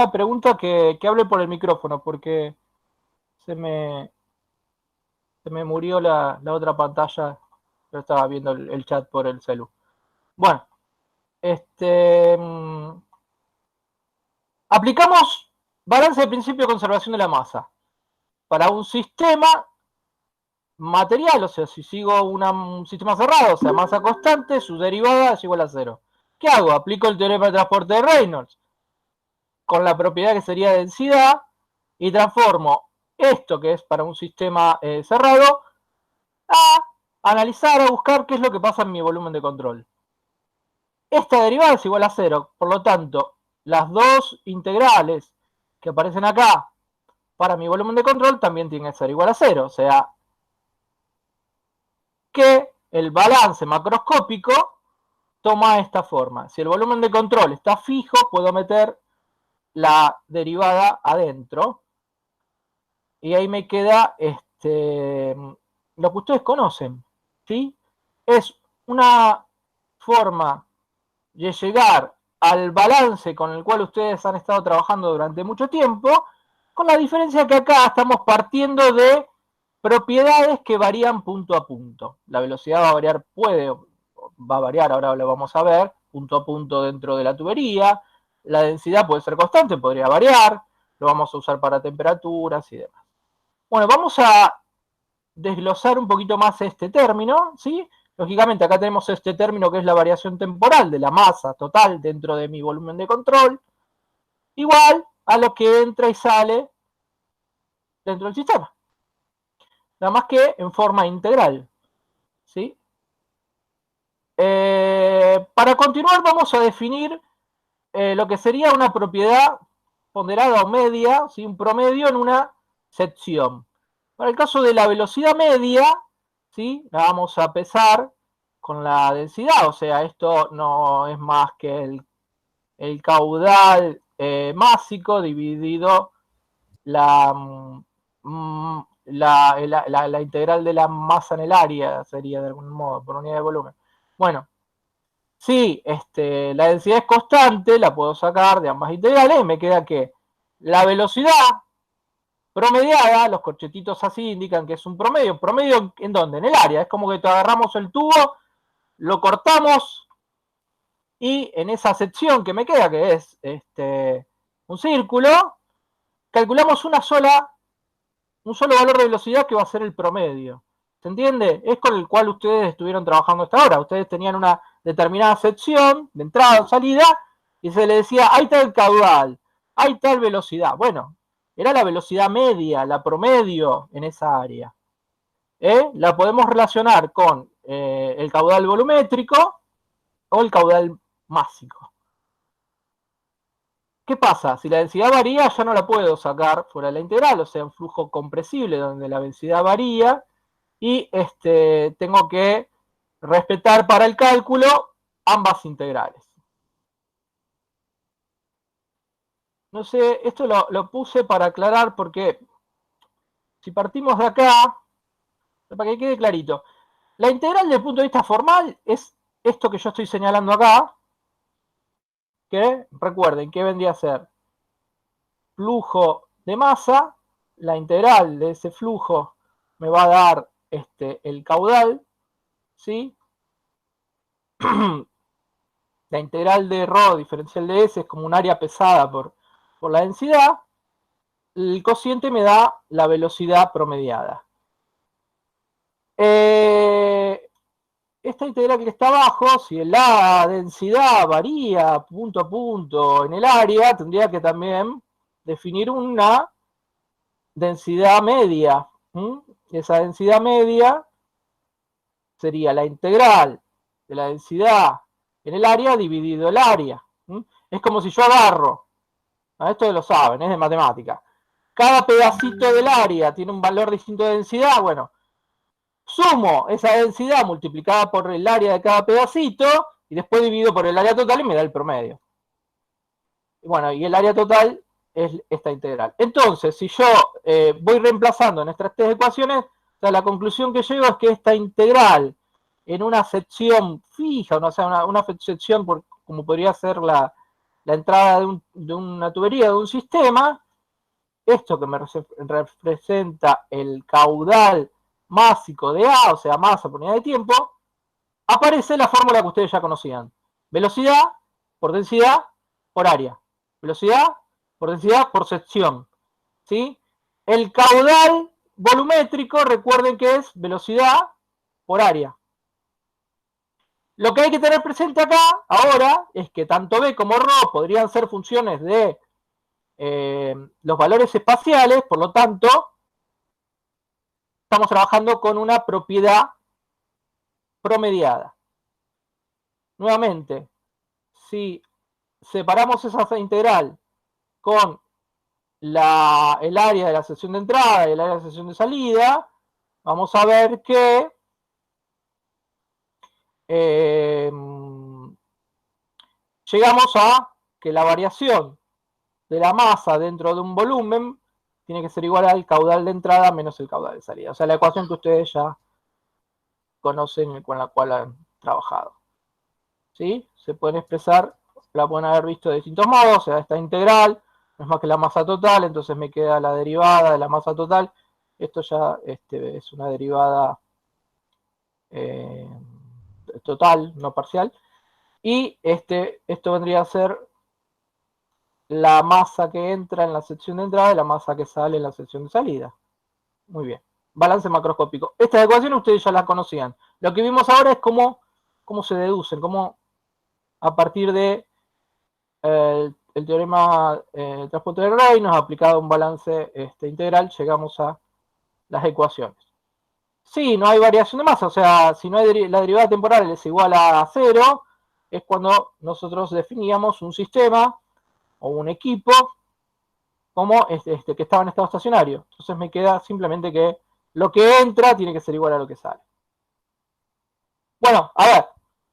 alguna pregunta que hable por el micrófono, porque se me, se me murió la otra pantalla. Yo estaba viendo el chat por el celu. Bueno, aplicamos balance de principio de conservación de la masa para un sistema material, o sea, si sigo un sistema cerrado, o sea, masa constante, su derivada es igual a cero. ¿Qué hago? Aplico el teorema de transporte de Reynolds con la propiedad que sería densidad y transformo esto que es para un sistema cerrado a analizar, a buscar qué es lo que pasa en mi volumen de control. Esta derivada es igual a cero, por lo tanto, las dos integrales que aparecen acá para mi volumen de control también tienen que ser igual a cero, o sea, que el balance macroscópico toma esta forma. Si el volumen de control está fijo, puedo meter la derivada adentro y ahí me queda lo que ustedes conocen, ¿sí? Es una forma de llegar al balance con el cual ustedes han estado trabajando durante mucho tiempo, con la diferencia que acá estamos partiendo de propiedades que varían punto a punto. La velocidad va a variar, va a variar, ahora lo vamos a ver, punto a punto dentro de la tubería. La densidad puede ser constante, podría variar, lo vamos a usar para temperaturas y demás. Bueno, vamos a desglosar un poquito más este término, ¿sí? Lógicamente acá tenemos este término que es la variación temporal de la masa total dentro de mi volumen de control, igual a lo que entra y sale dentro del sistema. Nada más que en forma integral, ¿sí? Para continuar vamos a definir lo que sería una propiedad ponderada o media, ¿sí? Un promedio en una sección. Para el caso de la velocidad media, ¿sí? La vamos a pesar con la densidad, o sea, esto no es más que el caudal másico dividido la, la integral de la masa en el área, sería de algún modo, por unidad de volumen. Bueno, si la densidad es constante, la puedo sacar de ambas integrales y me queda que la velocidad promediada, los corchetitos así indican que es un promedio ¿en dónde? En el área, es como que te agarramos el tubo, lo cortamos y en esa sección que me queda, que es un círculo, calculamos un solo valor de velocidad que va a ser el promedio. ¿Se entiende? Es con el cual ustedes estuvieron trabajando hasta ahora. Ustedes tenían una determinada sección de entrada o salida y se les decía, hay tal caudal, hay tal velocidad. Bueno, era la velocidad media, la promedio en esa área. La podemos relacionar con el caudal volumétrico o el caudal másico. ¿Qué pasa? Si la densidad varía, ya no la puedo sacar fuera de la integral, o sea, un flujo compresible donde la densidad varía y tengo que respetar para el cálculo ambas integrales. No sé, esto lo puse para aclarar porque si partimos de acá, para que quede clarito, la integral desde el punto de vista formal es esto que yo estoy señalando acá, que recuerden que vendría a ser flujo de masa, la integral de ese flujo me va a dar el caudal, ¿sí? La integral de ρ diferencial de S es como un área pesada por la densidad, el cociente me da la velocidad promediada. Esta integral que está abajo, si la densidad varía punto a punto en el área, tendría que también definir una densidad media. Esa densidad media sería la integral de la densidad en el área dividido el área. Es como si yo agarro, esto lo saben, es de matemática, cada pedacito del área tiene un valor distinto de densidad, bueno, sumo esa densidad multiplicada por el área de cada pedacito y después divido por el área total y me da el promedio. Y bueno, y el área total es esta integral. Entonces, si yo voy reemplazando en estas tres ecuaciones, o sea, la conclusión que llego es que esta integral en una sección fija, o sea, una sección como podría ser la entrada de una tubería, de un sistema, esto que me representa el caudal másico de A, o sea, masa por unidad de tiempo, aparece la fórmula que ustedes ya conocían. Velocidad por densidad por área. Velocidad por densidad por sección. ¿Sí? El caudal volumétrico, recuerden que es velocidad por área. Lo que hay que tener presente acá, ahora, es que tanto B como ρ podrían ser funciones de los valores espaciales, por lo tanto, estamos trabajando con una propiedad promediada. Nuevamente, si separamos esa integral con el área de la sección de entrada y el área de la sección de salida, vamos a ver que llegamos a que la variación de la masa dentro de un volumen tiene que ser igual al caudal de entrada menos el caudal de salida. O sea, la ecuación que ustedes ya conocen y con la cual han trabajado. ¿Sí? Se pueden expresar, la pueden haber visto de distintos modos, o sea, esta integral no es más que la masa total, entonces me queda la derivada de la masa total. Esto ya es una derivada total, no parcial. Y esto vendría a ser la masa que entra en la sección de entrada y la masa que sale en la sección de salida. Muy bien. Balance macroscópico. Estas ecuaciones ustedes ya las conocían. Lo que vimos ahora es cómo se deducen, cómo a partir de el teorema del transporte de Reynolds aplicado a un balance integral, llegamos a las ecuaciones. Sí, no hay variación de masa, o sea, si no hay la derivada temporal es igual a 0, es cuando nosotros definíamos un sistema o un equipo como que estaba en estado estacionario. Entonces me queda simplemente que lo que entra tiene que ser igual a lo que sale. Bueno, a ver,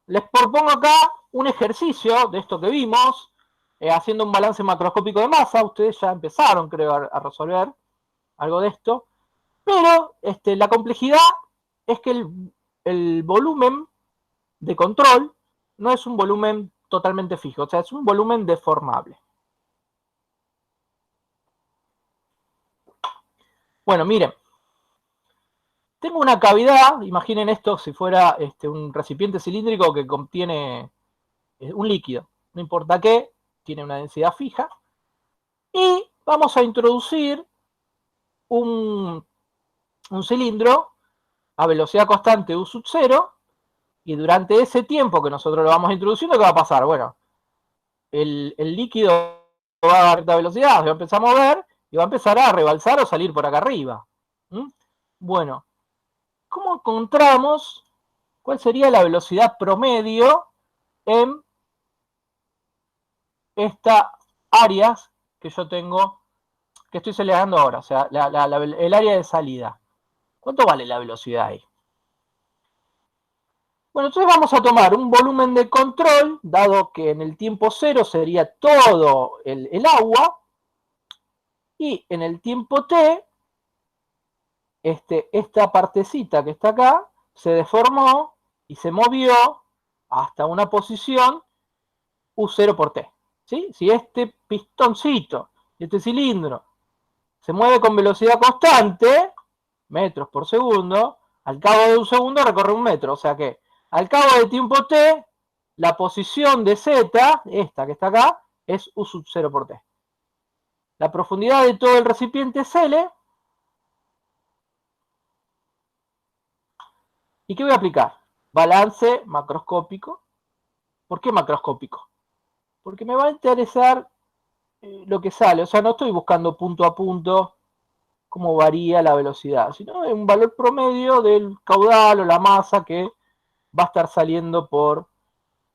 les propongo acá un ejercicio de esto que vimos, haciendo un balance macroscópico de masa. Ustedes ya empezaron, creo, a resolver algo de esto. Pero la complejidad es que el volumen de control no es un volumen totalmente fijo, o sea, es un volumen deformable. Bueno, miren, tengo una cavidad, imaginen esto si fuera un recipiente cilíndrico que contiene un líquido, no importa qué, tiene una densidad fija, y vamos a introducir un cilindro a velocidad constante U sub 0, y durante ese tiempo que nosotros lo vamos introduciendo, ¿qué va a pasar? Bueno, el líquido va a dar esta velocidad, se va a empezar a mover y va a empezar a rebalsar o salir por acá arriba. Bueno, ¿cómo encontramos cuál sería la velocidad promedio en estas áreas que yo tengo, que estoy seleccionando ahora? O sea, el área de salida. ¿Cuánto vale la velocidad ahí? Bueno, entonces vamos a tomar un volumen de control, dado que en el tiempo cero sería todo el agua, y en el tiempo t, esta partecita que está acá, se deformó y se movió hasta una posición U0 por t. ¿Sí? Si este pistoncito, este cilindro, se mueve con velocidad constante, metros por segundo, al cabo de un segundo recorre un metro, o sea que al cabo de tiempo t, la posición de z, esta que está acá, es U sub 0 por t. La profundidad de todo el recipiente es L. ¿Y qué voy a aplicar? Balance macroscópico. ¿Por qué macroscópico? Porque me va a interesar lo que sale. O sea, no estoy buscando punto a punto cómo varía la velocidad, sino un valor promedio del caudal o la masa que va a estar saliendo por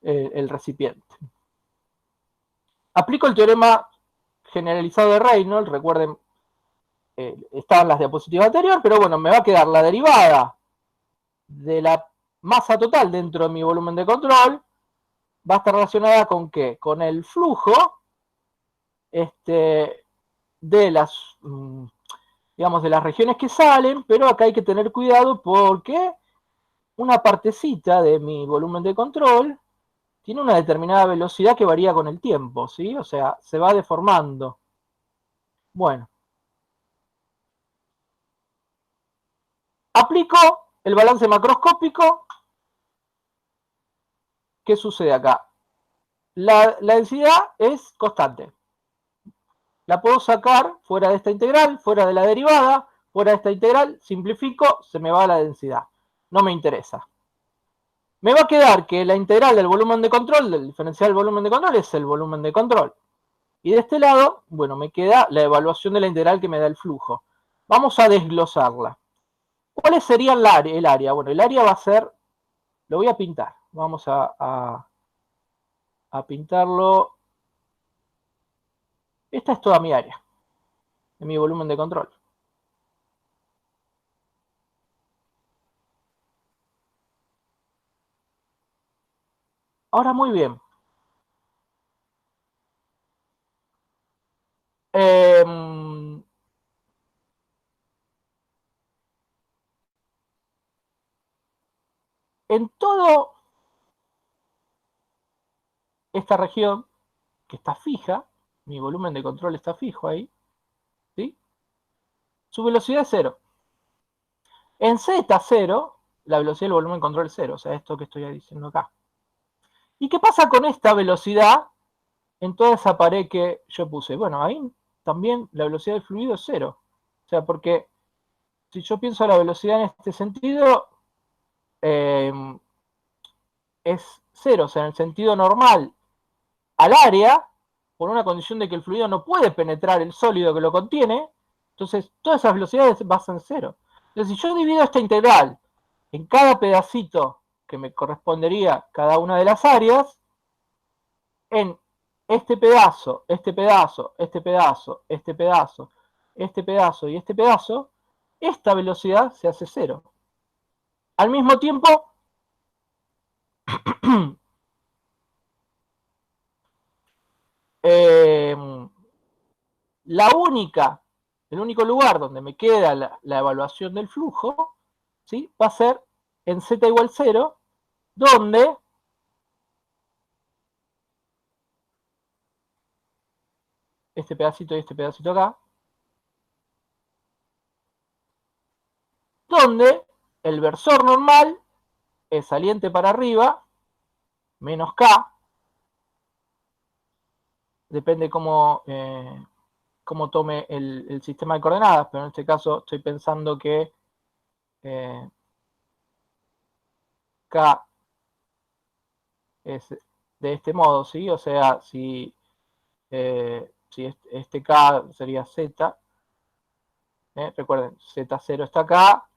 el recipiente. Aplico el teorema generalizado de Reynolds, recuerden, estaban las diapositivas anteriores, pero bueno, me va a quedar la derivada de la masa total dentro de mi volumen de control, va a estar relacionada con ¿qué? Con el flujo de las, digamos, de las regiones que salen, pero acá hay que tener cuidado porque una partecita de mi volumen de control tiene una determinada velocidad que varía con el tiempo, ¿sí? O sea, se va deformando. Bueno. Aplico el balance macroscópico. ¿Qué sucede acá? La densidad es constante. La puedo sacar fuera de esta integral, fuera de la derivada, fuera de esta integral, simplifico, se me va la densidad. No me interesa. Me va a quedar que la integral del volumen de control, del diferencial del volumen de control, es el volumen de control. Y de este lado, bueno, me queda la evaluación de la integral que me da el flujo. Vamos a desglosarla. ¿Cuáles serían el área? Bueno, el área va a ser, lo voy a pintar. Vamos a pintarlo. Esta es toda mi área, de mi volumen de control. Ahora, muy bien. En toda esta región, que está fija, mi volumen de control está fijo ahí, ¿sí? Su velocidad es 0. En Z0, la velocidad del volumen de control es 0, o sea, esto que estoy diciendo acá. ¿Y qué pasa con esta velocidad en toda esa pared que yo puse? Bueno, ahí también la velocidad del fluido es 0. O sea, porque si yo pienso la velocidad en este sentido, es 0, o sea, en el sentido normal al área, por una condición de que el fluido no puede penetrar el sólido que lo contiene, entonces todas esas velocidades basan en 0. Entonces, si yo divido esta integral en cada pedacito que me correspondería cada una de las áreas, en este pedazo, este pedazo, este pedazo, este pedazo, este pedazo y este pedazo, esta velocidad se hace 0. Al mismo tiempo, el único lugar donde me queda la evaluación del flujo, ¿sí? Va a ser en z igual 0, donde este pedacito y este pedacito acá, donde el versor normal es saliente para arriba, menos k, depende cómo tome el sistema de coordenadas, pero en este caso estoy pensando que k es de este modo, ¿sí? O sea, si este k sería z, recuerden, z0 está acá,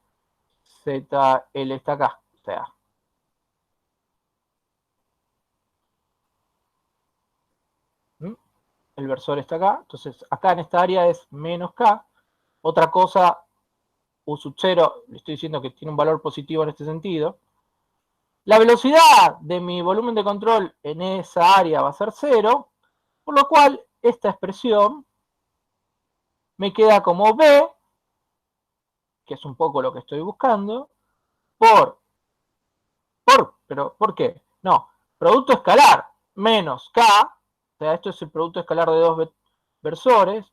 zl está acá, o sea, el versor está acá, entonces acá en esta área es menos k. Otra cosa, u sub 0, le estoy diciendo que tiene un valor positivo en este sentido. La velocidad de mi volumen de control en esa área va a ser 0, por lo cual esta expresión me queda como b, que es un poco lo que estoy buscando, pero ¿por qué? No, producto escalar menos k, o sea, esto es el producto escalar de dos versores,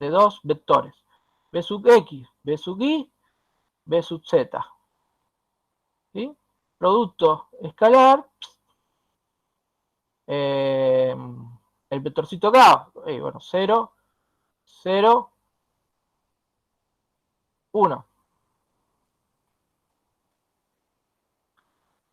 de dos vectores, b sub x, b sub y, b sub z, ¿sí? Producto escalar, el vectorcito acá, bueno, 0, 0, 1.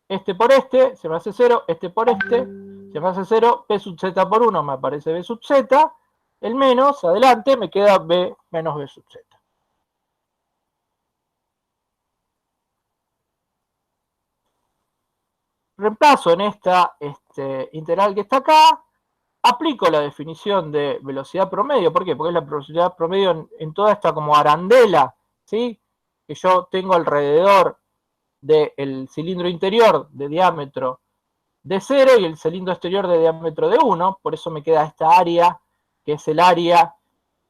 Este por este, se me hace 0, este por este, se me hace 0, b sub z por 1, me aparece b sub z, el menos, adelante, me queda b menos b sub z. Reemplazo en esta integral que está acá, aplico la definición de velocidad promedio. ¿Por qué? Porque es la velocidad promedio en toda esta como arandela, ¿sí? Que yo tengo alrededor del cilindro interior de diámetro de 0 y el cilindro exterior de diámetro de 1. Por eso me queda esta área, que es el área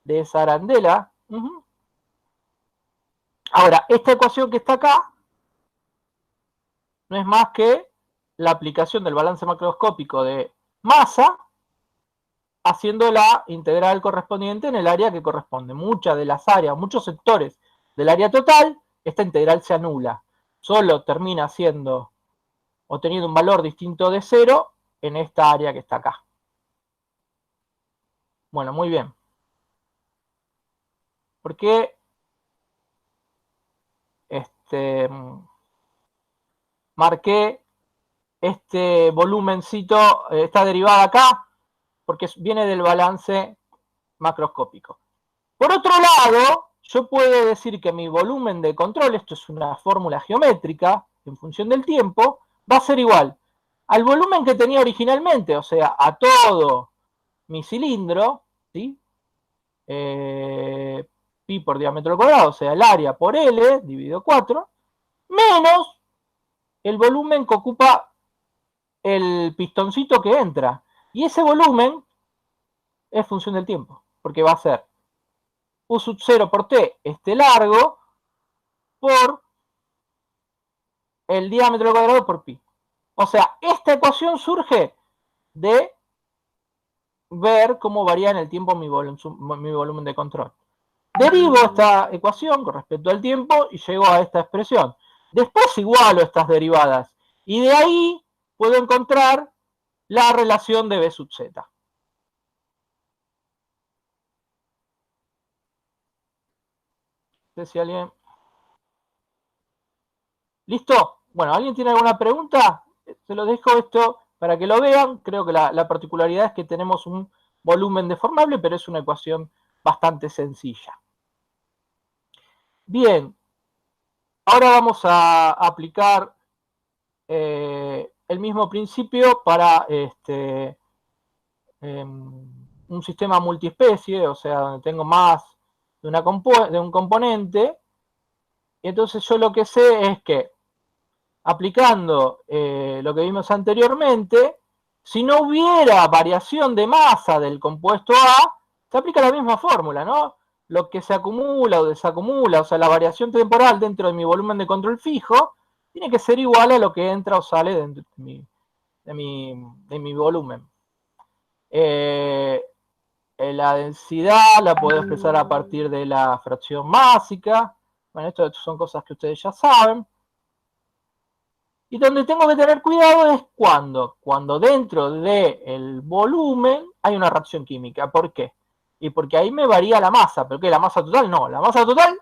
de esa arandela. Ahora, esta ecuación que está acá no es más que la aplicación del balance macroscópico de masa, haciendo la integral correspondiente en el área que corresponde. Muchas de las áreas, muchos sectores del área total, esta integral se anula. Solo termina siendo o teniendo un valor distinto de 0 en esta área que está acá. Bueno, muy bien. ¿Por qué marqué este volumencito, esta derivada acá? Porque viene del balance macroscópico. Por otro lado, yo puedo decir que mi volumen de control, esto es una fórmula geométrica, en función del tiempo, va a ser igual al volumen que tenía originalmente, o sea, a todo mi cilindro, ¿sí? Pi por diámetro al cuadrado, o sea, el área por L dividido 4, menos el volumen que ocupa el pistoncito que entra. Y ese volumen es función del tiempo, porque va a ser U sub 0 por T, este largo, por el diámetro al cuadrado por pi. O sea, esta ecuación surge de ver cómo varía en el tiempo mi volumen de control. Derivo esta ecuación con respecto al tiempo y llego a esta expresión. Después igualo estas derivadas y de ahí puedo encontrar la relación de B sub z. No sé si alguien... ¿Listo? Bueno, ¿alguien tiene alguna pregunta? Se lo dejo esto para que lo vean. Creo que la particularidad es que tenemos un volumen deformable, pero es una ecuación bastante sencilla. Bien, ahora vamos a aplicar el mismo principio para un sistema multiespecie, o sea, donde tengo más de un componente. Y entonces yo lo que sé es que aplicando lo que vimos anteriormente, si no hubiera variación de masa del compuesto A, se aplica la misma fórmula, ¿no? Lo que se acumula o desacumula, o sea, la variación temporal dentro de mi volumen de control fijo, tiene que ser igual a lo que entra o sale dentro de mi volumen. La densidad la puedo expresar a partir de la fracción másica. Bueno, esto son cosas que ustedes ya saben. Y donde tengo que tener cuidado es cuando dentro del volumen hay una reacción química. ¿Por qué? Y porque ahí me varía la masa. ¿Pero qué? ¿La masa total? No, la masa total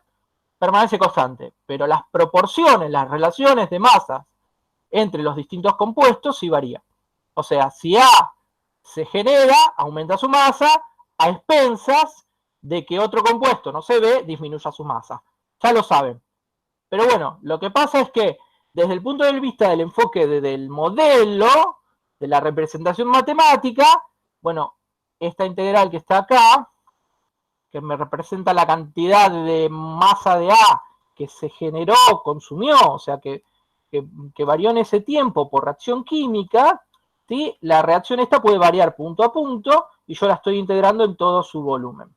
permanece constante. Pero las proporciones, las relaciones de masas entre los distintos compuestos sí varían. O sea, si A se genera, aumenta su masa, a expensas de que otro compuesto no se ve, disminuya su masa. Ya lo saben. Pero bueno, lo que pasa es que desde el punto de vista del enfoque del modelo, de la representación matemática, bueno, esta integral que está acá, que me representa la cantidad de masa de A que se generó, consumió, o sea, que varió en ese tiempo por reacción química, ¿sí? La reacción esta puede variar punto a punto y yo la estoy integrando en todo su volumen.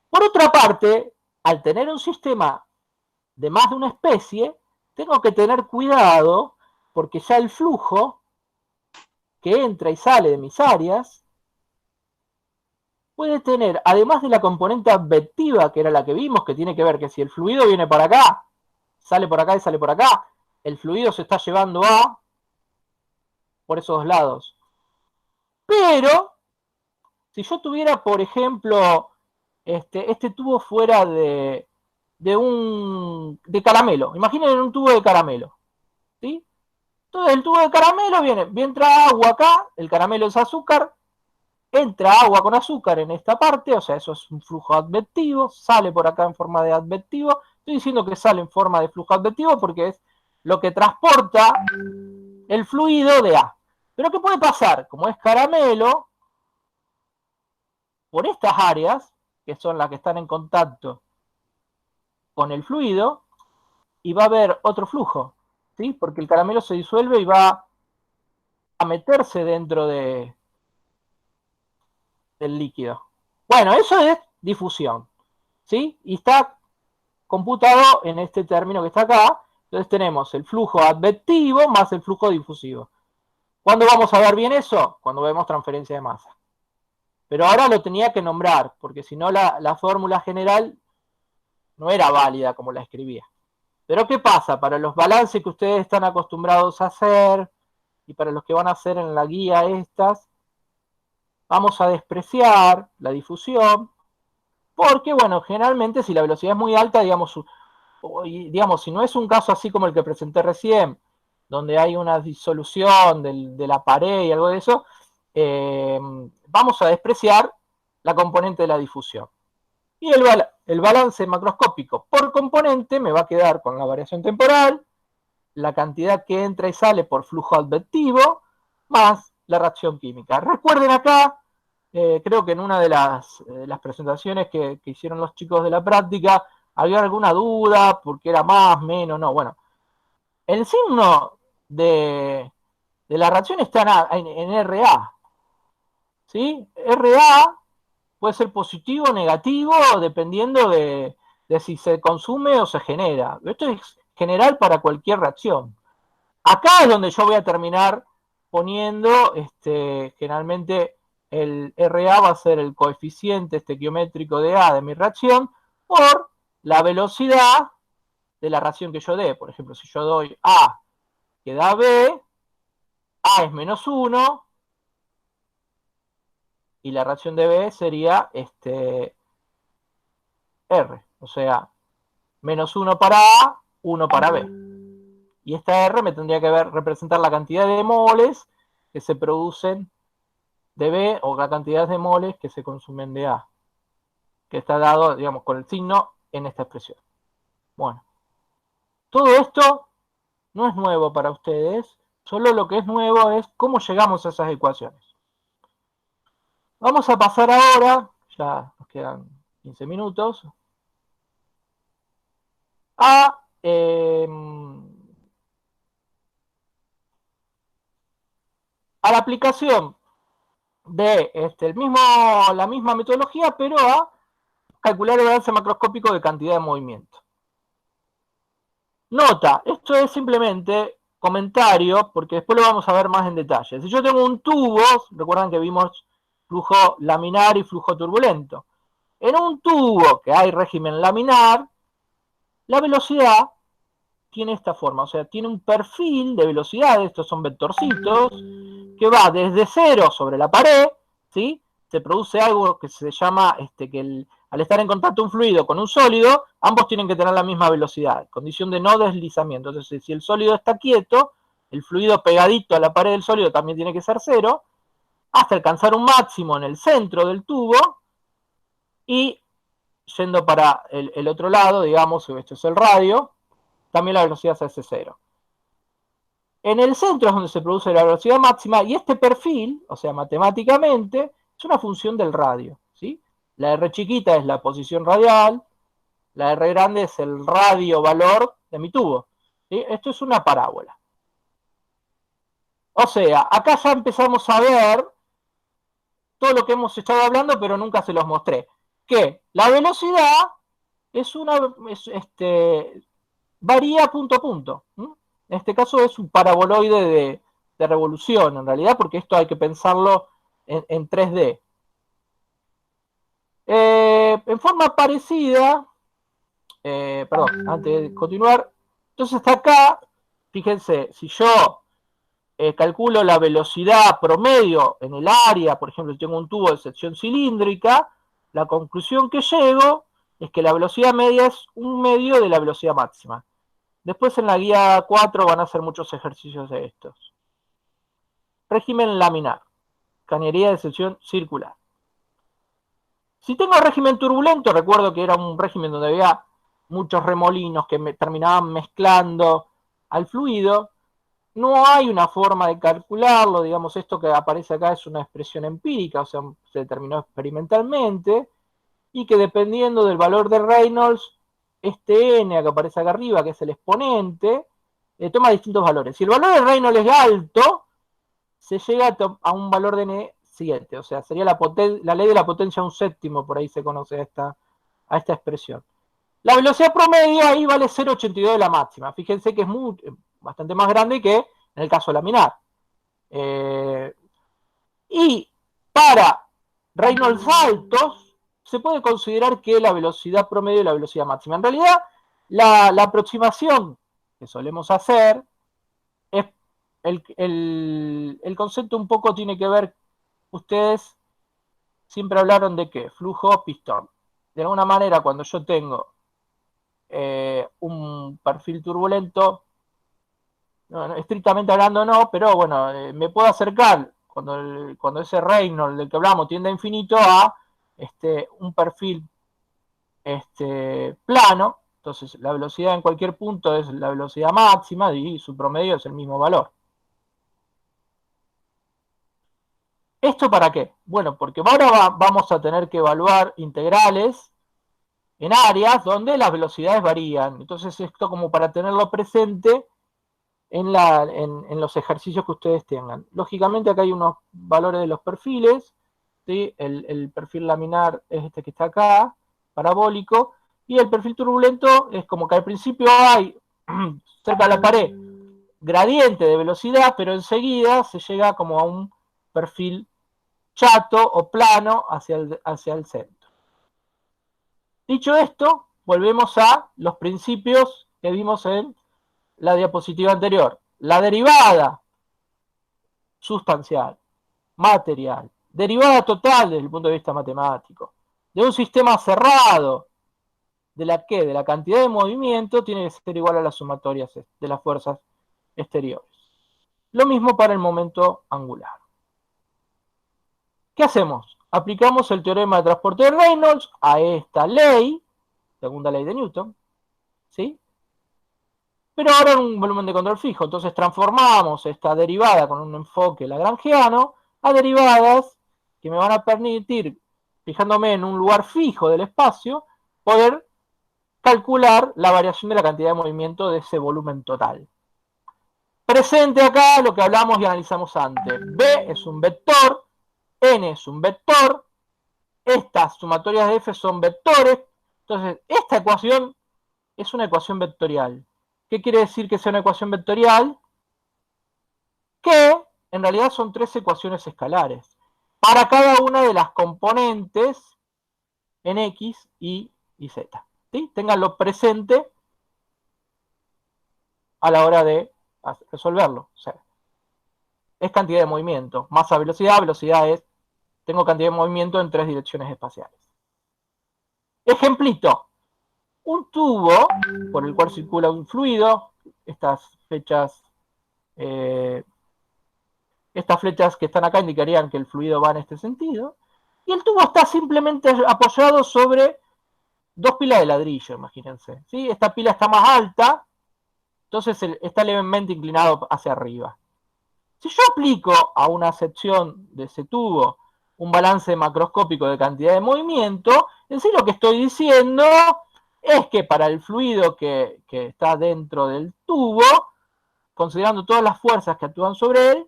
Por otra parte, al tener un sistema de más de una especie, tengo que tener cuidado porque ya el flujo que entra y sale de mis áreas puede tener, además de la componente advetiva, que era la que vimos, que tiene que ver que si el fluido viene por acá, sale por acá y sale por acá, el fluido se está llevando a por esos dos lados. Pero, si yo tuviera, por ejemplo, este tubo fuera de caramelo, imaginen un tubo de caramelo, ¿sí? Entonces el tubo de caramelo entra agua acá, el caramelo es azúcar, entra agua con azúcar en esta parte, o sea, eso es un flujo advectivo, sale por acá en forma de advectivo. Estoy diciendo que sale en forma de flujo advectivo porque es lo que transporta el fluido de A. Pero ¿qué puede pasar? Como es caramelo, por estas áreas, que son las que están en contacto con el fluido, y va a haber otro flujo, ¿sí? Porque el caramelo se disuelve y va a meterse dentro del líquido. Bueno, eso es difusión, ¿sí? Y está computado en este término que está acá, Entonces tenemos el flujo advectivo más el flujo difusivo. ¿Cuándo vamos a ver bien eso? Cuando vemos transferencia de masa. Pero ahora lo tenía que nombrar, porque si no la fórmula general no era válida como la escribía. Pero ¿qué pasa? Para los balances que ustedes están acostumbrados a hacer y para los que van a hacer en la guía estas, vamos a despreciar la difusión, porque, bueno, generalmente si la velocidad es muy alta, digamos, si no es un caso así como el que presenté recién, donde hay una disolución de la pared y algo de eso, vamos a despreciar la componente de la difusión. Y el balance macroscópico por componente me va a quedar con la variación temporal, la cantidad que entra y sale por flujo advectivo, más la reacción química. Recuerden acá, creo que en una de las presentaciones que hicieron los chicos de la práctica, había alguna duda, porque era más, menos, no. Bueno, el signo de la reacción está en RA, ¿sí? RA puede ser positivo o negativo dependiendo de si se consume o se genera. Esto es general para cualquier reacción. Acá es donde yo voy a terminar poniendo, generalmente el RA va a ser el coeficiente estequiométrico de A de mi reacción por la velocidad de la reacción que yo dé. Por ejemplo, si yo doy A que da B, A es menos 1, y la reacción de B sería R. O sea, menos 1 para A, 1 para B. Y esta R me tendría que representar la cantidad de moles que se producen de B o la cantidad de moles que se consumen de A, que está dado, digamos, con el signo en esta expresión. Bueno, todo esto no es nuevo para ustedes, solo lo que es nuevo es cómo llegamos a esas ecuaciones. Vamos a pasar ahora, ya nos quedan 15 minutos, a la aplicación de la misma metodología, pero a calcular el balance macroscópico de cantidad de movimiento. Nota, esto es simplemente comentario, porque después lo vamos a ver más en detalle. Si yo tengo un tubo, recuerdan que vimos flujo laminar y flujo turbulento. En un tubo que hay régimen laminar, la velocidad tiene esta forma, o sea, tiene un perfil de velocidad, estos son vectorcitos, que va desde cero sobre la pared, ¿sí? Se produce algo que se llama, al estar en contacto un fluido con un sólido, ambos tienen que tener la misma velocidad, condición de no deslizamiento. Entonces, si el sólido está quieto, el fluido pegadito a la pared del sólido también tiene que ser cero, hasta alcanzar un máximo en el centro del tubo, y yendo para el otro lado, digamos, esto es el radio, también la velocidad se hace cero. En el centro es donde se produce la velocidad máxima, y este perfil, o sea, matemáticamente, es una función del radio, ¿sí? La R chiquita es la posición radial, la R grande es el radio valor de mi tubo, ¿sí? Esto es una parábola. O sea, acá ya empezamos a ver todo lo que hemos estado hablando, pero nunca se los mostré. Que la velocidad varía punto a punto. En este caso es un paraboloide de revolución, en realidad, porque esto hay que pensarlo en 3D. En forma parecida, perdón, antes de continuar, entonces hasta acá, fíjense, si yo calculo la velocidad promedio en el área, por ejemplo, si tengo un tubo de sección cilíndrica, la conclusión que llego es que la velocidad media es un medio de la velocidad máxima. Después en la guía 4 van a hacer muchos ejercicios de estos. Régimen laminar, cañería de sección circular. Si tengo régimen turbulento, recuerdo que era un régimen donde había muchos remolinos que terminaban mezclando al fluido. No hay una forma de calcularlo, digamos, esto que aparece acá es una expresión empírica, o sea, se determinó experimentalmente, y que dependiendo del valor de Reynolds, este N que aparece acá arriba, que es el exponente, toma distintos valores. Si el valor de Reynolds es alto, se llega a un valor de N 7, o sea, sería la ley de la potencia a un séptimo, por ahí se conoce a esta expresión. La velocidad promedio ahí vale 0,82 de la máxima. Fíjense que es bastante más grande que en el caso laminar. Y para Reynolds altos, se puede considerar que la velocidad promedio es la velocidad máxima. En realidad, la aproximación que solemos hacer es el concepto un poco tiene que ver, ustedes siempre hablaron de qué, flujo pistón. De alguna manera, cuando yo tengo un perfil turbulento, no, estrictamente hablando no, pero bueno, me puedo acercar cuando ese Reynolds del que hablamos tiende a infinito a un perfil plano, entonces la velocidad en cualquier punto es la velocidad máxima y su promedio es el mismo valor. ¿Esto para qué? Bueno, porque ahora vamos a tener que evaluar integrales en áreas donde las velocidades varían. Entonces esto como para tenerlo presente en los ejercicios que ustedes tengan. Lógicamente acá hay unos valores de los perfiles, ¿sí? El perfil laminar es este que está acá, parabólico, y el perfil turbulento es como que al principio hay, cerca de la pared, gradiente de velocidad, pero enseguida se llega como a un perfil chato o plano hacia el centro. Dicho esto, volvemos a los principios que vimos en la diapositiva anterior. La derivada sustancial, material, derivada total desde el punto de vista matemático, de un sistema cerrado, de la cantidad de movimiento tiene que ser igual a las sumatorias de las fuerzas exteriores. Lo mismo para el momento angular. ¿Qué hacemos? Aplicamos el teorema de transporte de Reynolds a esta ley, segunda ley de Newton, ¿sí? Pero ahora en un volumen de control fijo. Entonces transformamos esta derivada con un enfoque lagrangiano a derivadas que me van a permitir, fijándome en un lugar fijo del espacio, poder calcular la variación de la cantidad de movimiento de ese volumen total. Presente acá lo que hablamos y analizamos antes. B es un vector, N es un vector, estas sumatorias de F son vectores. Entonces, esta ecuación es una ecuación vectorial. ¿Qué quiere decir que sea una ecuación vectorial? Que en realidad son tres ecuaciones escalares para cada una de las componentes en X, Y y Z. ¿Sí? Ténganlo presente a la hora de resolverlo. O sea, es cantidad de movimiento. Masa, velocidad, velocidad es, tengo cantidad de movimiento en tres direcciones espaciales. Ejemplito. Un tubo por el cual circula un fluido, estas flechas que están acá indicarían que el fluido va en este sentido, y el tubo está simplemente apoyado sobre dos pilas de ladrillo, imagínense. ¿Sí? Esta pila está más alta, entonces está levemente inclinado hacia arriba. Si yo aplico a una sección de ese tubo un balance macroscópico de cantidad de movimiento, en sí lo que estoy diciendo es que para el fluido que está dentro del tubo, considerando todas las fuerzas que actúan sobre él,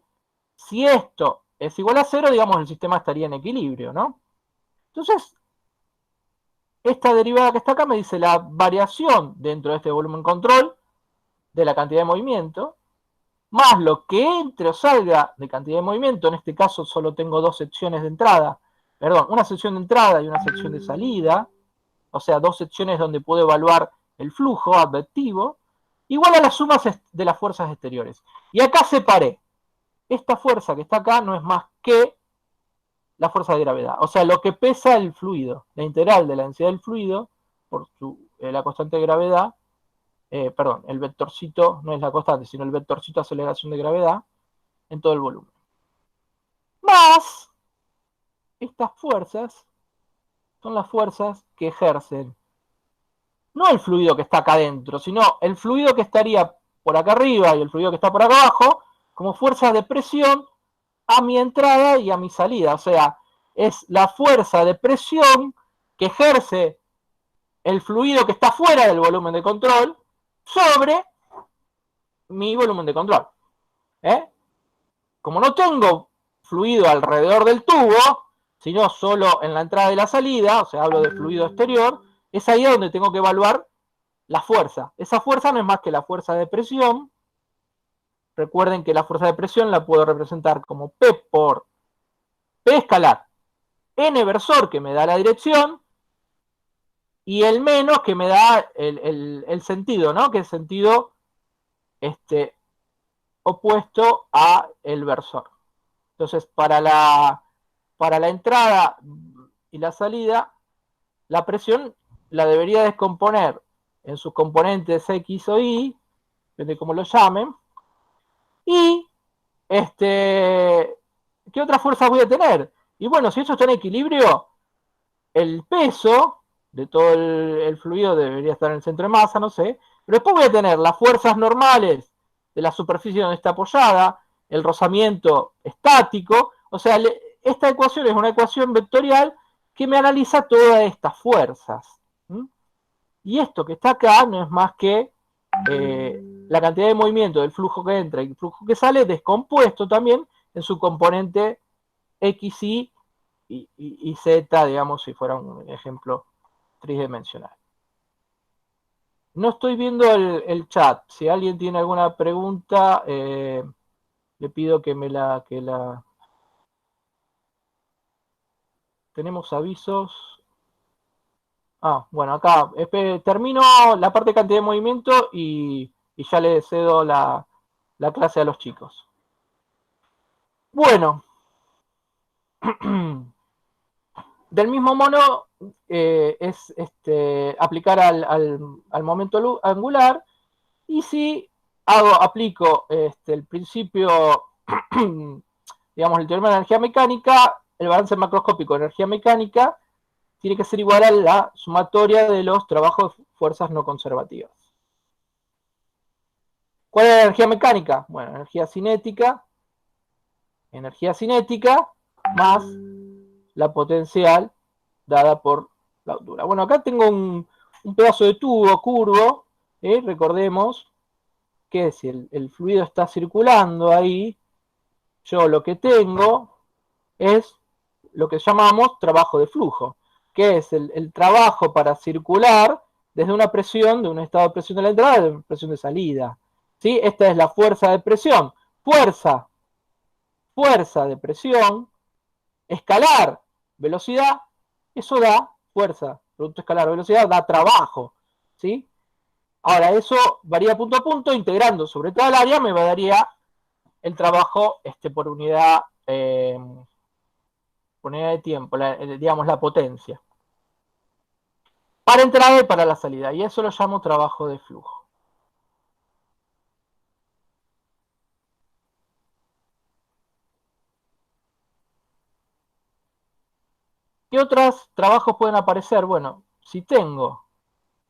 si esto es igual a 0, digamos, el sistema estaría en equilibrio, ¿no? Entonces, esta derivada que está acá me dice la variación dentro de este volumen control de la cantidad de movimiento, más lo que entre o salga de cantidad de movimiento, en este caso solo tengo dos secciones de entrada, perdón, una sección de entrada y una sección de salida, o sea, dos secciones donde puedo evaluar el flujo advectivo, igual a las sumas de las fuerzas exteriores. Y acá separé. Esta fuerza que está acá no es más que la fuerza de gravedad. O sea, lo que pesa el fluido, la integral de la densidad del fluido, por la constante de gravedad, perdón, el vectorcito no es la constante, sino el vectorcito de aceleración de gravedad en todo el volumen. Más estas fuerzas son las fuerzas que ejercen no el fluido que está acá adentro, sino el fluido que estaría por acá arriba y el fluido que está por acá abajo, como fuerzas de presión a mi entrada y a mi salida. O sea, es la fuerza de presión que ejerce el fluido que está fuera del volumen de control sobre mi volumen de control. Como no tengo fluido alrededor del tubo, sino solo en la entrada y la salida, o sea, hablo de fluido exterior, es ahí donde tengo que evaluar la fuerza. Esa fuerza no es más que la fuerza de presión. Recuerden que la fuerza de presión la puedo representar como P por P escalar, N versor que me da la dirección, y el menos que me da el sentido, ¿no? Que es el sentido opuesto a el versor. Entonces, para la entrada y la salida, la presión la debería descomponer en sus componentes X o Y, depende de cómo lo llamen, y ¿qué otras fuerzas voy a tener? Y bueno, si eso está en equilibrio, el peso de todo el fluido debería estar en el centro de masa, no sé, pero después voy a tener las fuerzas normales de la superficie donde está apoyada, el rozamiento estático, o sea, esta ecuación es una ecuación vectorial que me analiza todas estas fuerzas. ¿Mm? Y esto que está acá no es más que la cantidad de movimiento del flujo que entra y el flujo que sale descompuesto también en su componente X, y Z, digamos, si fuera un ejemplo tridimensional. No estoy viendo el chat. Si alguien tiene alguna pregunta, le pido que me la... Tenemos avisos. Bueno, acá termino la parte de cantidad de movimiento y ya le cedo la clase a los chicos. Bueno. Del mismo modo, es aplicar al momento angular, y si aplico el principio, digamos, el teorema de energía mecánica, el balance macroscópico de energía mecánica tiene que ser igual a la sumatoria de los trabajos de fuerzas no conservativas. ¿Cuál es la energía mecánica? Bueno, energía cinética más la potencial dada por la altura. Bueno, acá tengo un pedazo de tubo curvo, recordemos que si el fluido está circulando ahí, yo lo que tengo es lo que llamamos trabajo de flujo, que es el trabajo para circular desde una presión, de un estado de presión de la entrada, de una presión de salida. ¿Sí? Esta es la fuerza de presión. Fuerza de presión, escalar, velocidad, eso da fuerza. Producto escalar, velocidad, da trabajo. ¿Sí? Ahora, eso varía punto a punto, integrando sobre todo el área, me daría el trabajo por unidad de tiempo, digamos la potencia. Para entrada y para la salida, y eso lo llamo trabajo de flujo. ¿Qué otros trabajos pueden aparecer? Bueno, si tengo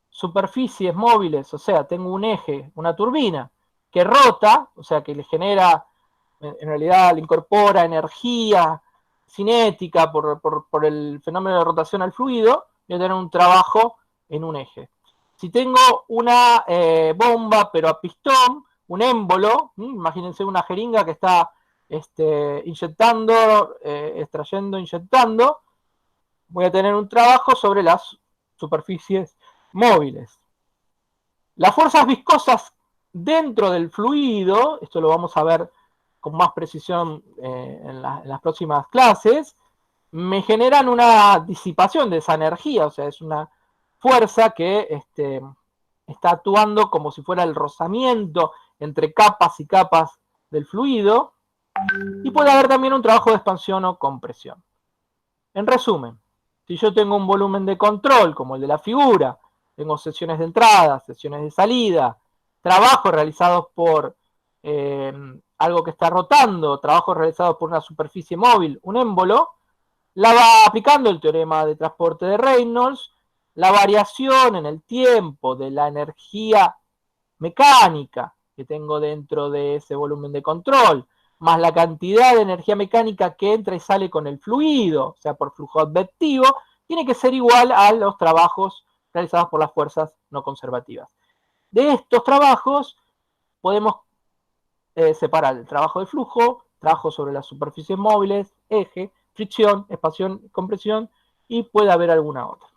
superficies móviles, o sea, tengo un eje, una turbina, que rota, o sea, que le genera, en realidad le incorpora energía cinética por el fenómeno de rotación al fluido, voy a tener un trabajo en un eje. Si tengo una bomba, pero a pistón, un émbolo, imagínense una jeringa que está inyectando, extrayendo, inyectando, voy a tener un trabajo sobre las superficies móviles. Las fuerzas viscosas dentro del fluido, esto lo vamos a ver con más precisión en las próximas clases, me generan una disipación de esa energía, o sea, es una fuerza que está actuando como si fuera el rozamiento entre capas y capas del fluido, y puede haber también un trabajo de expansión o compresión. En resumen, si yo tengo un volumen de control como el de la figura, tengo sesiones de entrada, sesiones de salida, trabajos realizados por algo que está rotando, trabajos realizados por una superficie móvil, un émbolo, la va aplicando el teorema de transporte de Reynolds, la variación en el tiempo de la energía mecánica que tengo dentro de ese volumen de control, más la cantidad de energía mecánica que entra y sale con el fluido, o sea, por flujo advectivo, tiene que ser igual a los trabajos realizados por las fuerzas no conservativas. De estos trabajos podemos separar el trabajo de flujo, trabajo sobre las superficies móviles, eje, fricción, expansión, compresión, y puede haber alguna otra.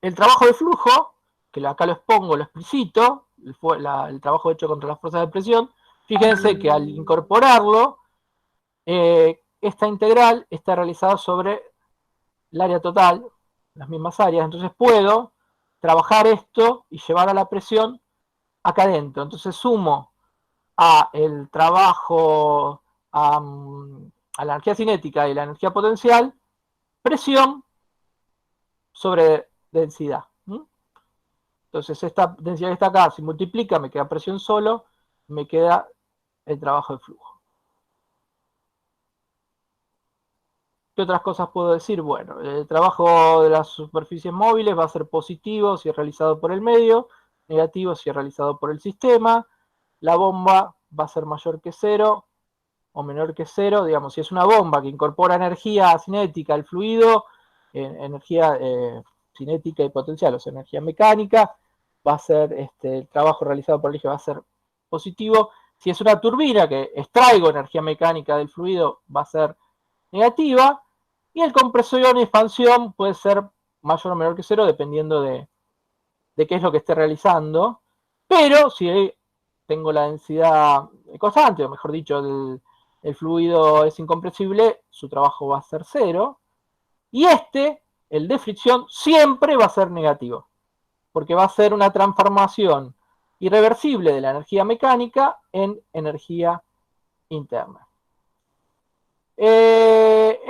El trabajo de flujo, que acá lo expongo, lo explicito, el trabajo hecho contra las fuerzas de presión, fíjense que al incorporarlo, esta integral está realizada sobre el área total, las mismas áreas, entonces puedo trabajar esto y llevar a la presión acá adentro. Entonces sumo a el trabajo, a la energía cinética y la energía potencial, presión sobre densidad. Entonces esta densidad que está acá, si multiplica, me queda presión solo, me queda el trabajo de flujo. ¿Qué otras cosas puedo decir? Bueno, el trabajo de las superficies móviles va a ser positivo si es realizado por el medio, negativo si es realizado por el sistema. La bomba va a ser mayor que cero o menor que cero. Digamos, si es una bomba que incorpora energía cinética al fluido, energía cinética y potencial, o sea, energía mecánica, va a ser el trabajo realizado por el eje va a ser positivo. Si es una turbina que extraigo energía mecánica del fluido, va a ser negativa. Y el compresor y expansión puede ser mayor o menor que cero, dependiendo de qué es lo que esté realizando. Pero si tengo la densidad constante, o mejor dicho, el fluido es incompresible, su trabajo va a ser cero. Y el de fricción, siempre va a ser negativo, porque va a ser una transformación irreversible de la energía mecánica en energía interna.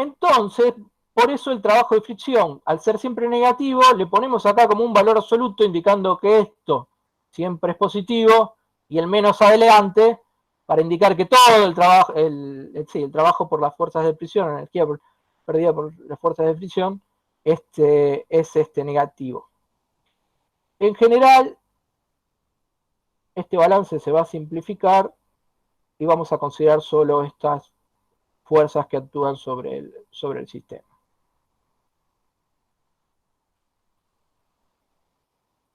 Entonces, por eso el trabajo de fricción, al ser siempre negativo, le ponemos acá como un valor absoluto, indicando que esto siempre es positivo, y el menos adelante, para indicar que todo el trabajo, el trabajo por las fuerzas de fricción, energía perdida por las fuerzas de fricción, es negativo. En general, este balance se va a simplificar y vamos a considerar solo estas fuerzas que actúan sobre el sistema.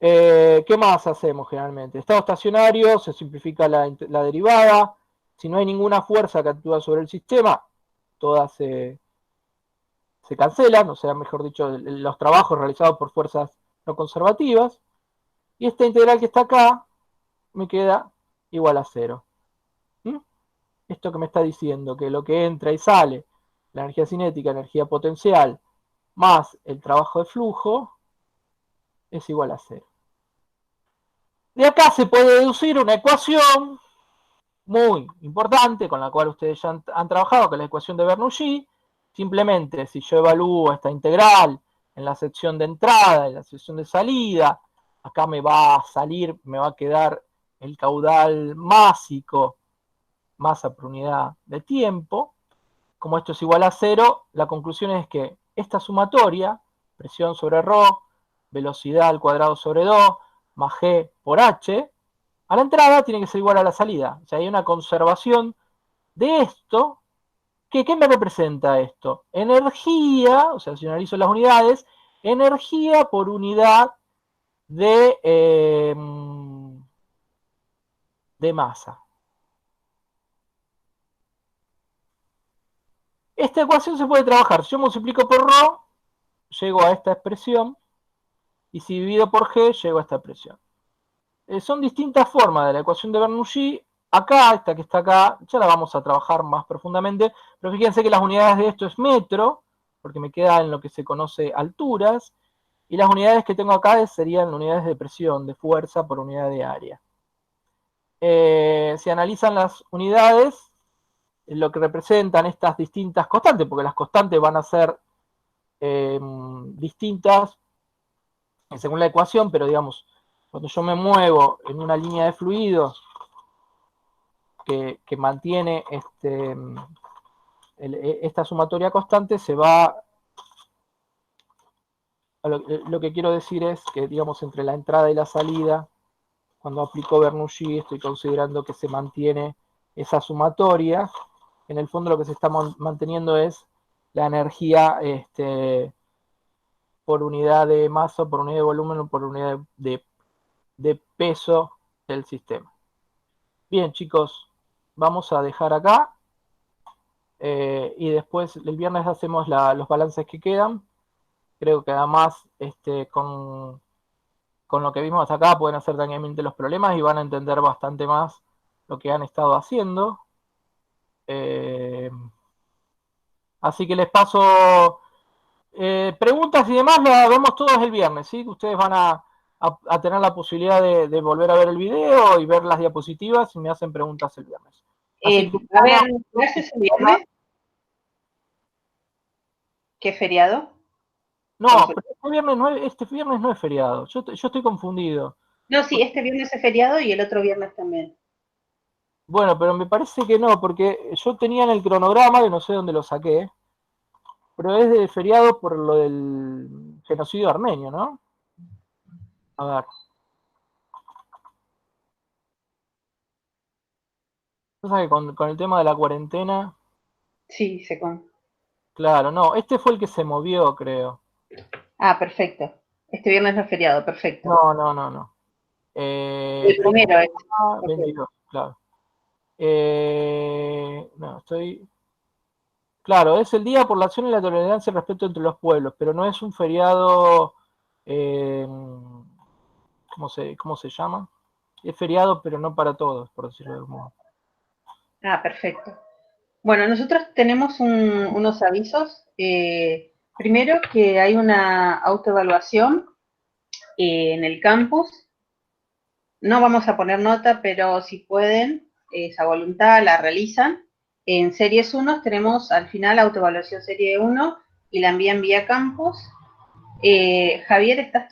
¿Qué más hacemos generalmente? Estado estacionario, se simplifica la derivada. Si no hay ninguna fuerza que actúa sobre el sistema, todas se cancelan, o sea, mejor dicho, los trabajos realizados por fuerzas no conservativas. Y esta integral que está acá me queda igual a cero. Esto que me está diciendo, que lo que entra y sale, la energía cinética, energía potencial, más el trabajo de flujo, es igual a cero. De acá se puede deducir una ecuación muy importante, con la cual ustedes ya han trabajado, que es la ecuación de Bernoulli. Simplemente, si yo evalúo esta integral en la sección de entrada, en la sección de salida, acá me va a salir, me va a quedar el caudal másico, masa por unidad de tiempo. Como esto es igual a cero, la conclusión es que esta sumatoria, presión sobre ρ, velocidad al cuadrado sobre 2, más g por h, a la entrada tiene que ser igual a la salida. O sea, hay una conservación de esto. ¿Qué me representa esto? Energía, o sea, si analizo las unidades, energía por unidad de masa. Esta ecuación se puede trabajar. Si yo multiplico por ρ, llego a esta expresión, y si divido por g, llego a esta expresión. Son distintas formas de la ecuación de Bernoulli. Acá, esta que está acá, ya la vamos a trabajar más profundamente, pero fíjense que las unidades de esto es metro, porque me queda en lo que se conoce alturas, y las unidades que tengo acá serían unidades de presión, de fuerza por unidad de área. Si analizan las unidades, lo que representan estas distintas constantes, porque las constantes van a ser distintas según la ecuación, pero digamos, cuando yo me muevo en una línea de fluidos que mantiene esta sumatoria constante, se va... Lo que quiero decir es que, digamos, entre la entrada y la salida, cuando aplico Bernoulli, estoy considerando que se mantiene esa sumatoria. En el fondo lo que se está manteniendo es la energía por unidad de masa, por unidad de volumen o por unidad de peso del sistema. Bien, chicos, vamos a dejar acá y después el viernes hacemos los balances que quedan. Creo que además con lo que vimos hasta acá pueden hacer dañamiento los problemas y van a entender bastante más lo que han estado haciendo. Así que les paso preguntas y demás, las vemos todos el viernes, ¿sí? Ustedes van a tener la posibilidad de volver a ver el video y ver las diapositivas y me hacen preguntas el viernes. Así que, a ver, ¿clases el viernes? ¿Qué feriado? No, pero este viernes no es feriado. Yo estoy confundido. No, sí, este viernes es feriado y el otro viernes también. Bueno, pero me parece que no, porque yo tenía en el cronograma, que no sé dónde lo saqué, pero es de feriado por lo del genocidio armenio, ¿no? A ver. Pasa que con el tema de la cuarentena. Sí, se con. Claro, no, este fue el que se movió, creo. Ah, perfecto. Este viernes no es feriado, perfecto. No. El primero es. 22, claro. No, Claro, es el Día por la Acción y la Tolerancia y el Respeto entre los Pueblos, pero no es un feriado. ¿Cómo se llama? Es feriado, pero no para todos, por decirlo de algún modo. Ah, perfecto. Bueno, nosotros tenemos unos avisos. Primero, que hay una autoevaluación en el campus. No vamos a poner nota, pero si pueden, esa voluntad la realizan. En series 1 tenemos al final autoevaluación serie 1 y la envían vía campus. Javier, ¿estás